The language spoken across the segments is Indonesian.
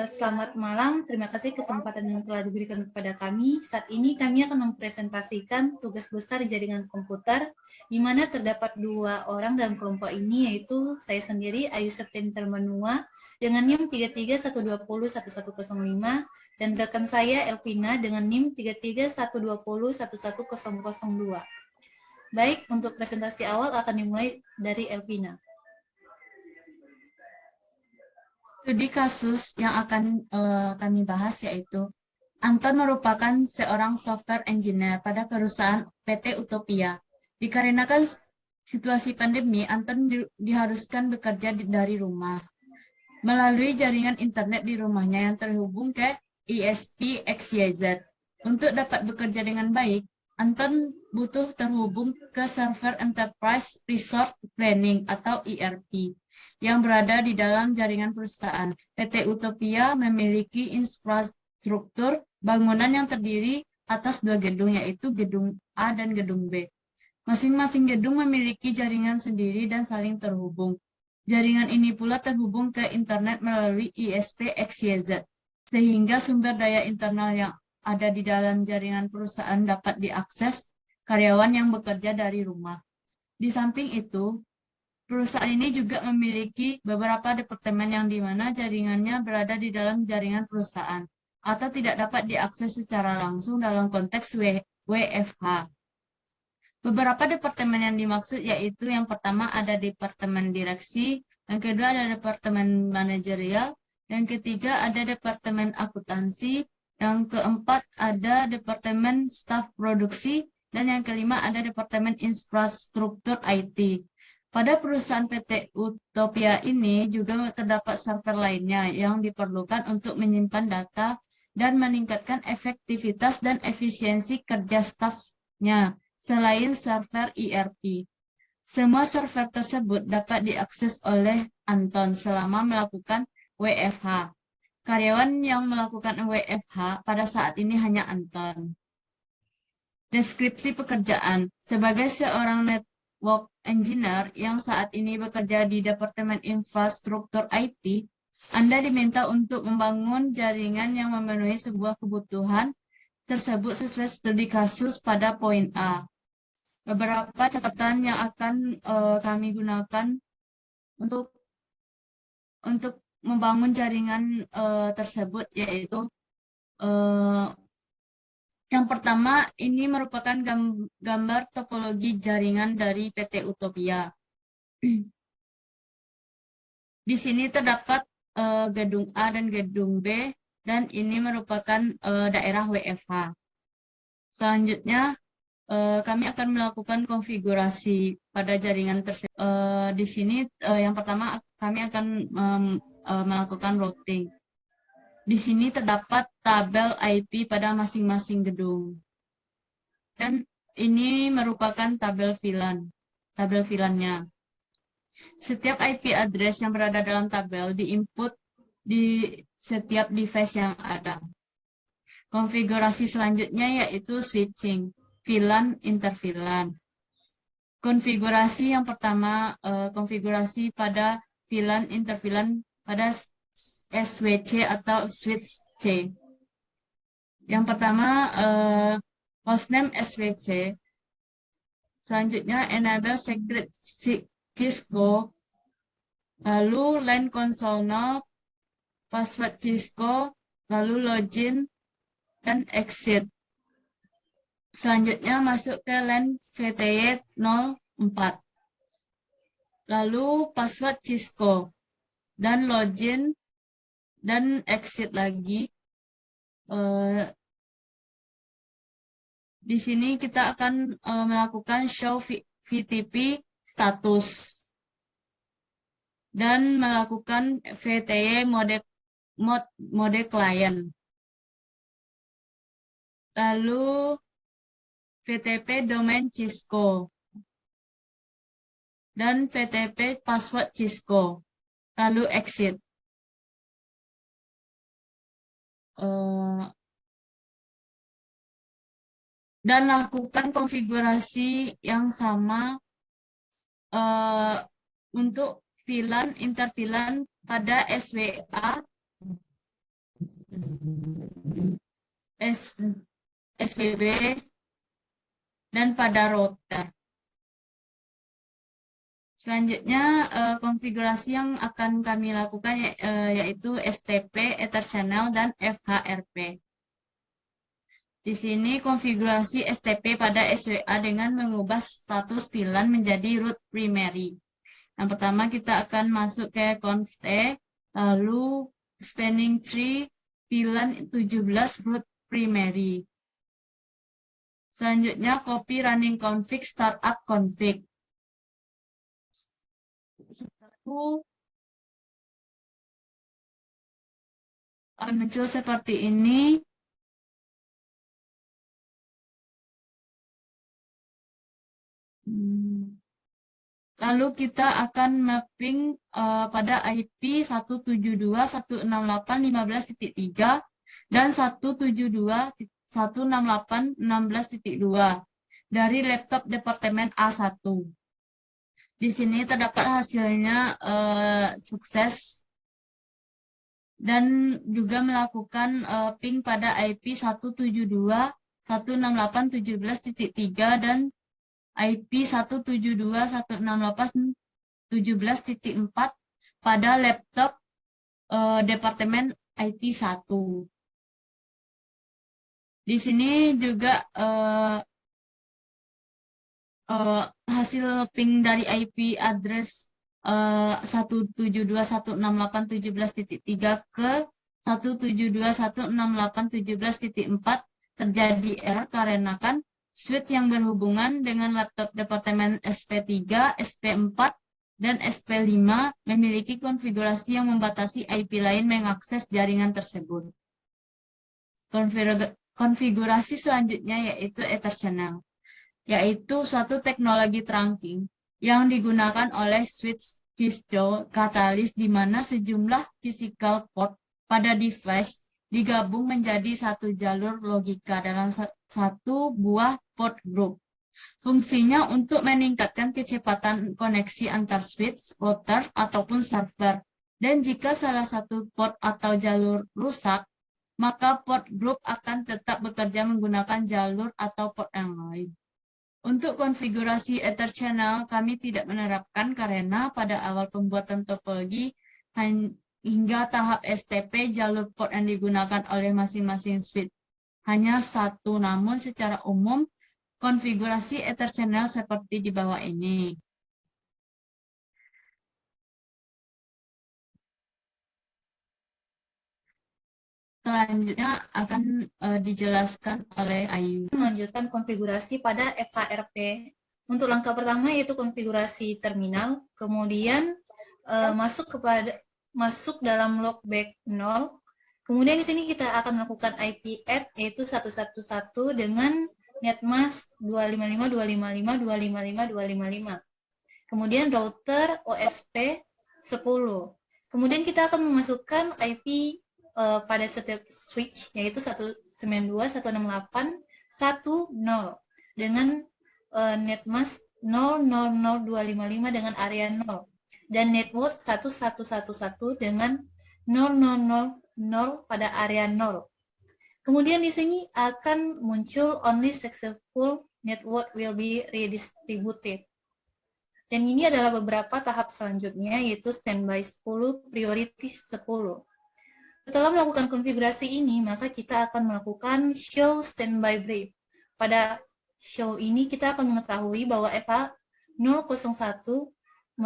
Selamat malam, terima kasih kesempatan yang telah diberikan kepada kami. Saat ini kami akan mempresentasikan tugas besar jaringan komputer, di mana terdapat 2 orang dalam kelompok ini, yaitu saya sendiri, Ayu Septiani Termanua, dengan NIM 3312011005, dan rekan saya, Elvina, dengan NIM 3312011002. Baik, untuk presentasi awal akan dimulai dari Elvina. Studi kasus yang akan kami bahas yaitu Anton merupakan seorang software engineer pada perusahaan PT Utopia. Dikarenakan situasi pandemi, Anton diharuskan bekerja dari rumah melalui jaringan internet di rumahnya yang terhubung ke ISP XYZ. Untuk dapat bekerja dengan baik, Anton butuh terhubung ke server Enterprise Resource Planning atau ERP yang berada di dalam jaringan perusahaan. PT Utopia memiliki infrastruktur bangunan yang terdiri atas 2 gedung, yaitu gedung A dan gedung B. Masing-masing gedung memiliki jaringan sendiri dan saling terhubung. Jaringan ini pula terhubung ke internet melalui ISP XYZ, sehingga sumber daya internal yang ada di dalam jaringan perusahaan dapat diakses karyawan yang bekerja dari rumah. Di samping itu, perusahaan ini juga memiliki beberapa departemen yang di mana jaringannya berada di dalam jaringan perusahaan atau tidak dapat diakses secara langsung dalam konteks WFH. Beberapa departemen yang dimaksud yaitu yang pertama ada departemen direksi, yang kedua ada departemen manajerial, yang ketiga ada departemen akuntansi, yang keempat ada departemen staf produksi, dan yang kelima ada departemen infrastruktur IT. Pada perusahaan PT Utopia ini juga terdapat server lainnya yang diperlukan untuk menyimpan data dan meningkatkan efektivitas dan efisiensi kerja stafnya selain server ERP. Semua server tersebut dapat diakses oleh Anton selama melakukan WFH. Karyawan yang melakukan WFH pada saat ini hanya Anton. Deskripsi pekerjaan. Sebagai seorang network engineer yang saat ini bekerja di Departemen Infrastruktur IT, Anda diminta untuk membangun jaringan yang memenuhi sebuah kebutuhan tersebut sesuai studi kasus pada poin A. Beberapa catatan yang akan kami gunakan untuk membangun jaringan tersebut yaitu yang pertama, ini merupakan gambar topologi jaringan dari PT Utopia. Di sini terdapat gedung A dan gedung B, dan ini merupakan daerah WFH. Selanjutnya, kami akan melakukan konfigurasi pada jaringan tersebut. Di sini yang pertama kami akan melakukan routing. Di sini terdapat tabel IP pada masing-masing gedung. Dan ini merupakan tabel VLAN-nya. Setiap IP address yang berada dalam tabel diinput di setiap device yang ada. Konfigurasi selanjutnya yaitu switching, VLAN, inter-VLAN. Konfigurasi yang pertama, konfigurasi pada VLAN, inter-VLAN pada SWC atau switch C. Yang pertama, hostname SWC. Selanjutnya, enable secret Cisco. Lalu, LAN console, password Cisco, lalu login, dan exit. Selanjutnya, masuk ke LAN VTY 04. Lalu, password Cisco, dan login, dan exit lagi. Di sini kita akan melakukan show VTP status dan melakukan VTY mode client. Lalu VTP domain Cisco dan VTP password Cisco. Lalu exit. Dan lakukan konfigurasi yang sama untuk VLAN, inter-VLAN pada SWA SPB, dan pada router. Selanjutnya, konfigurasi yang akan kami lakukan yaitu STP, Ether Channel, dan FHRP. Di sini konfigurasi STP pada SWA dengan mengubah status VLAN menjadi root primary. Yang pertama kita akan masuk ke conft, lalu spanning tree VLAN 17 root primary. Selanjutnya copy running config startup config. Setelah itu akan muncul seperti ini. Lalu kita akan mapping pada IP 172.168.15.3 dan 172.168.16.2 dari laptop Departemen A1. Di sini terdapat hasilnya sukses dan juga melakukan ping pada IP 172.168.17.3 dan IP 172.168.17.4 pada laptop Departemen IT1. Di sini juga hasil ping dari IP address 172.168.17.3 ke 172.168.17.4 terjadi error karena kan switch yang berhubungan dengan laptop Departemen SP3, SP4, dan SP5 memiliki konfigurasi yang membatasi IP lain mengakses jaringan tersebut. Konfigurasi selanjutnya yaitu Ether Channel, yaitu suatu teknologi trunking yang digunakan oleh switch Cisco Catalyst di mana sejumlah physical port pada device digabung menjadi satu jalur logika dalam satu buah port group. Fungsinya untuk meningkatkan kecepatan koneksi antar switch, router, ataupun server. Dan jika salah satu port atau jalur rusak, maka port group akan tetap bekerja menggunakan jalur atau port yang lain. Untuk konfigurasi Ether Channel, kami tidak menerapkan karena pada awal pembuatan topologi hingga tahap STP, jalur port yang digunakan oleh masing-masing switch hanya satu, namun secara umum konfigurasi Ether Channel seperti di bawah ini. Selanjutnya akan dijelaskan oleh Ayu. Melanjutkan konfigurasi pada FHRP. Untuk langkah pertama yaitu konfigurasi terminal, kemudian masuk dalam loopback 0. Kemudian di sini kita akan melakukan IP add yaitu 111 dengan netmask 255.255.255.255. Kemudian router OSP 10. Kemudian kita akan memasukkan IP pada setiap switch yaitu 192.168.1.0 dengan netmask 000.255 dengan area 0 dan network 1111 dengan 0.0.0 pada area 0. Kemudian di sini akan muncul only successful network will be redistributed. Dan ini adalah beberapa tahap selanjutnya yaitu standby 10, priority 10. Setelah melakukan konfigurasi ini, maka kita akan melakukan show standby brief. Pada show ini kita akan mengetahui bahwa FH 001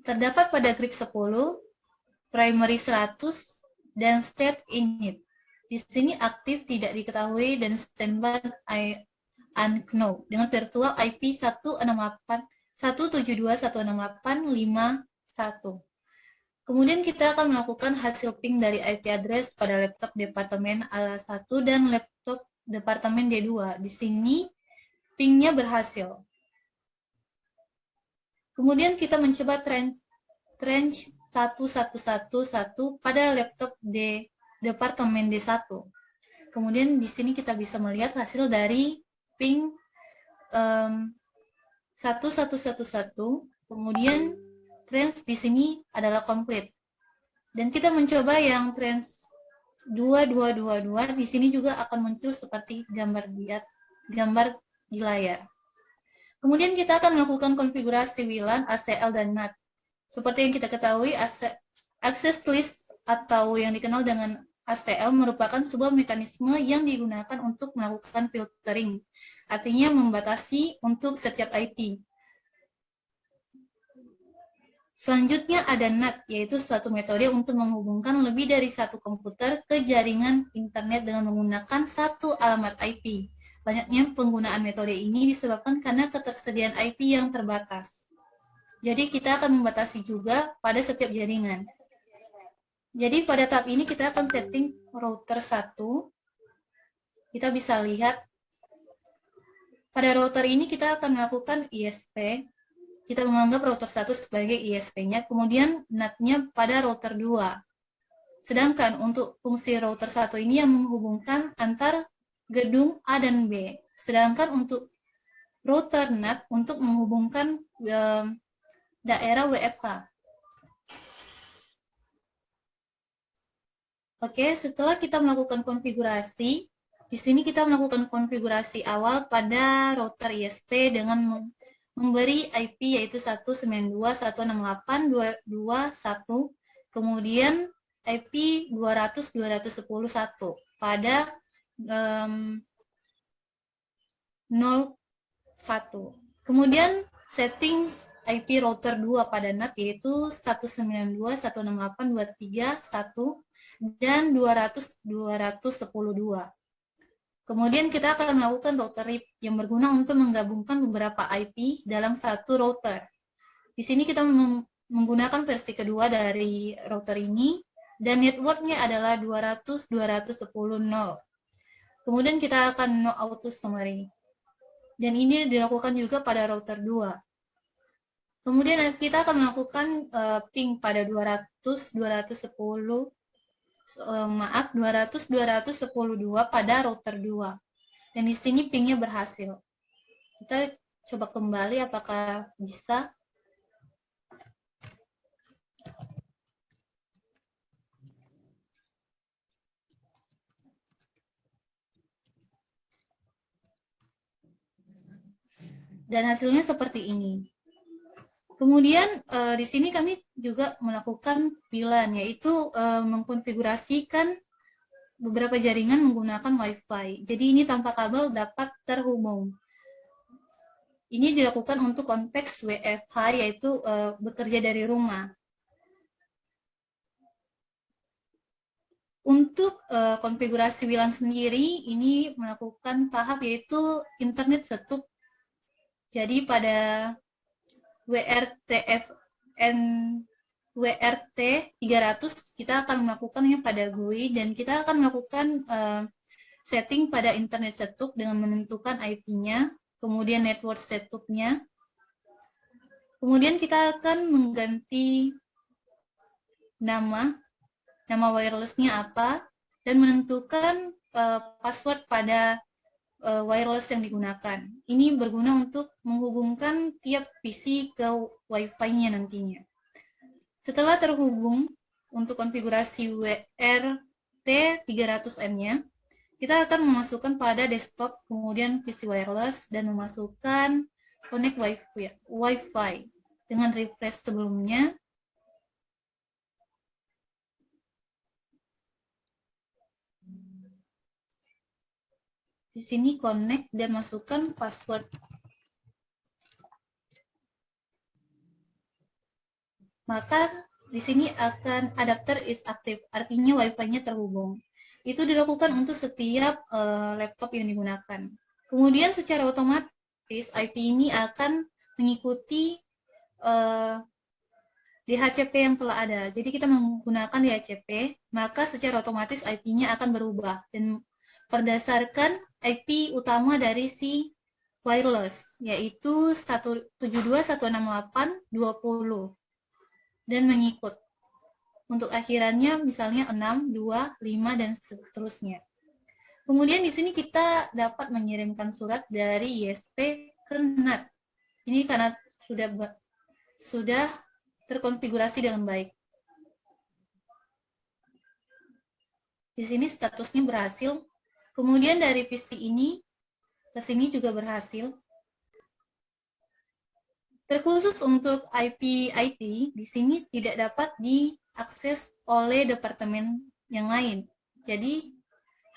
terdapat pada grip 10, primary 100, dan state init. Di sini aktif tidak diketahui dan standby unknown dengan virtual IP 172.168.51. Kemudian kita akan melakukan hasil ping dari IP address pada laptop Departemen A1 dan laptop Departemen D2. Di sini pingnya berhasil. Kemudian kita mencoba range 1111 pada laptop Departemen D1. Kemudian di sini kita bisa melihat hasil dari ping 1111. Kemudian trans di sini adalah komplit. Dan kita mencoba yang trans 2222, di sini juga akan muncul seperti gambar di layar. Kemudian kita akan melakukan konfigurasi WLAN, ACL, dan NAT. Seperti yang kita ketahui, access list atau yang dikenal dengan ACL merupakan sebuah mekanisme yang digunakan untuk melakukan filtering, artinya membatasi untuk setiap IP. Selanjutnya ada NAT, yaitu suatu metode untuk menghubungkan lebih dari satu komputer ke jaringan internet dengan menggunakan satu alamat IP. Banyaknya penggunaan metode ini disebabkan karena ketersediaan IP yang terbatas. Jadi kita akan membatasi juga pada setiap jaringan. Jadi pada tahap ini kita akan setting router 1. Kita bisa lihat pada router ini kita akan melakukan ISP. Kita menganggap router 1 sebagai ISP-nya, kemudian NAT-nya pada router 2. Sedangkan untuk fungsi router 1 ini yang menghubungkan antar gedung A dan B. Sedangkan untuk router NAT untuk menghubungkan daerah WFH. Oke, setelah kita melakukan konfigurasi, di sini kita melakukan konfigurasi awal pada router ISP dengan memberi IP yaitu 192.168.221, kemudian IP 200.210.1 pada 01. Kemudian setting IP router 2 pada NAT yaitu 192.168.231 dan 200.210.2. Kemudian kita akan melakukan router RIP yang berguna untuk menggabungkan beberapa IP dalam satu router. Di sini kita menggunakan versi kedua dari router ini dan networknya adalah 200.210.0. Kemudian kita akan no auto summary. Dan ini dilakukan juga pada router 2. Kemudian kita akan melakukan ping pada 200.210.2 pada router 2. Dan di sini pingnya berhasil. Kita coba kembali apakah bisa. Dan hasilnya seperti ini. Kemudian di sini kami juga melakukan VLAN, yaitu mengkonfigurasikan beberapa jaringan menggunakan Wi-Fi. Jadi ini tanpa kabel dapat terhubung. Ini dilakukan untuk konteks WFH, yaitu bekerja dari rumah. Untuk konfigurasi WLAN sendiri, ini melakukan tahap yaitu internet setup. Jadi pada WRT 300 kita akan melakukannya pada GUI dan kita akan melakukan setting pada internet setup dengan menentukan IP-nya, kemudian network setup-nya. Kemudian kita akan mengganti nama wireless-nya apa dan menentukan password pada wireless yang digunakan. Ini berguna untuk menghubungkan tiap PC ke Wi-Fi-nya nantinya. Setelah terhubung untuk konfigurasi WRT 300M-nya, kita akan memasukkan pada desktop, kemudian PC wireless, dan memasukkan connect Wi-Fi. Dengan refresh sebelumnya, di sini connect dan masukkan password. Maka di sini akan adapter is active, artinya Wi-Fi-nya terhubung. Itu dilakukan untuk setiap laptop yang digunakan. Kemudian secara otomatis IP ini akan mengikuti DHCP yang telah ada. Jadi kita menggunakan DHCP, maka secara otomatis IP-nya akan berubah dan berdasarkan IP utama dari si wireless, yaitu 172.168.20 dan mengikut. Untuk akhirannya misalnya 6, 2, 5, dan seterusnya. Kemudian di sini kita dapat mengirimkan surat dari ISP ke NAT. Ini karena sudah terkonfigurasi dengan baik. Di sini statusnya berhasil. Kemudian dari PC ini ke sini juga berhasil. Terkhusus untuk IP IT, di sini tidak dapat diakses oleh departemen yang lain. Jadi,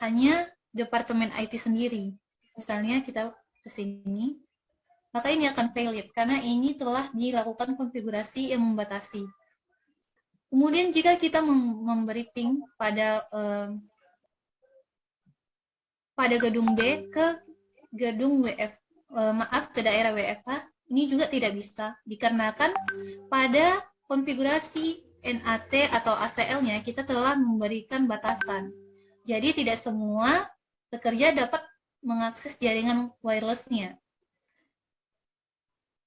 hanya departemen IT sendiri. Misalnya kita ke sini, maka ini akan valid karena ini telah dilakukan konfigurasi yang membatasi. Kemudian jika kita memberi ping pada gedung B ke gedung ke daerah WFH, ini juga tidak bisa dikarenakan pada konfigurasi NAT atau ACL-nya kita telah memberikan batasan. Jadi tidak semua pekerja dapat mengakses jaringan wireless-nya.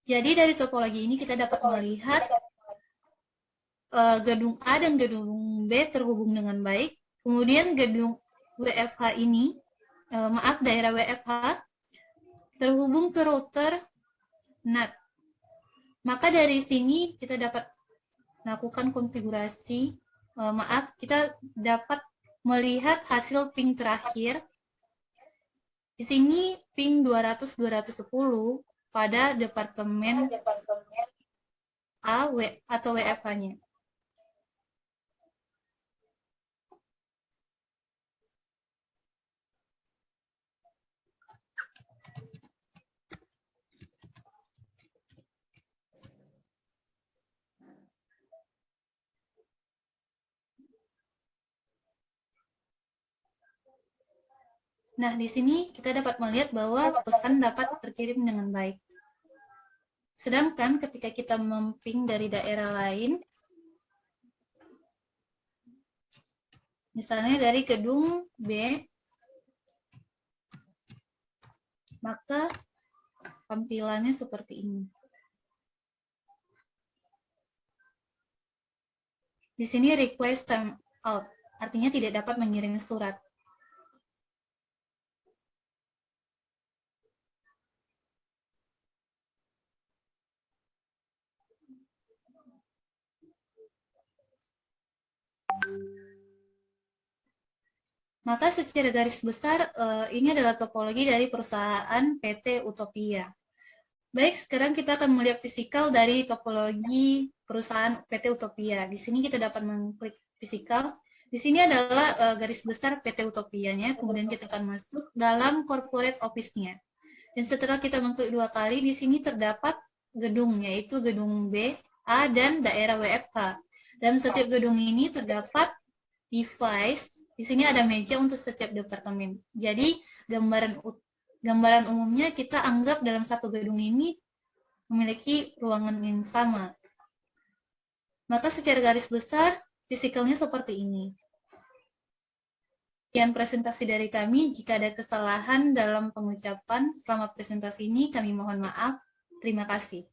Jadi dari topologi ini kita dapat melihat gedung A dan gedung B terhubung dengan baik. Kemudian gedung WFH ini, daerah WFH terhubung ke router NAT. Maka dari sini kita dapat melakukan konfigurasi, kita dapat melihat hasil ping terakhir. Di sini ping 200-210 pada departemen A atau WFH-nya. Nah, di sini kita dapat melihat bahwa pesan dapat terkirim dengan baik. Sedangkan ketika kita memping dari daerah lain, misalnya dari gedung B, maka tampilannya seperti ini. Di sini request timeout, artinya tidak dapat mengirim surat. Maka secara garis besar, ini adalah topologi dari perusahaan PT Utopia. Baik, sekarang kita akan melihat fisikal dari topologi perusahaan PT Utopia. Di sini kita dapat mengklik fisikal. Di sini adalah garis besar PT Utopianya, kemudian kita akan masuk dalam corporate office-nya. Dan setelah kita mengklik 2 kali, di sini terdapat gedung, yaitu gedung B, A, dan daerah WFH. Dan setiap gedung ini terdapat device. Di sini ada meja untuk setiap departemen. Jadi gambaran umumnya kita anggap dalam satu gedung ini memiliki ruangan yang sama. Maka secara garis besar fisikalnya seperti ini. Sekian presentasi dari kami. Jika ada kesalahan dalam pengucapan selama presentasi ini, kami mohon maaf. Terima kasih.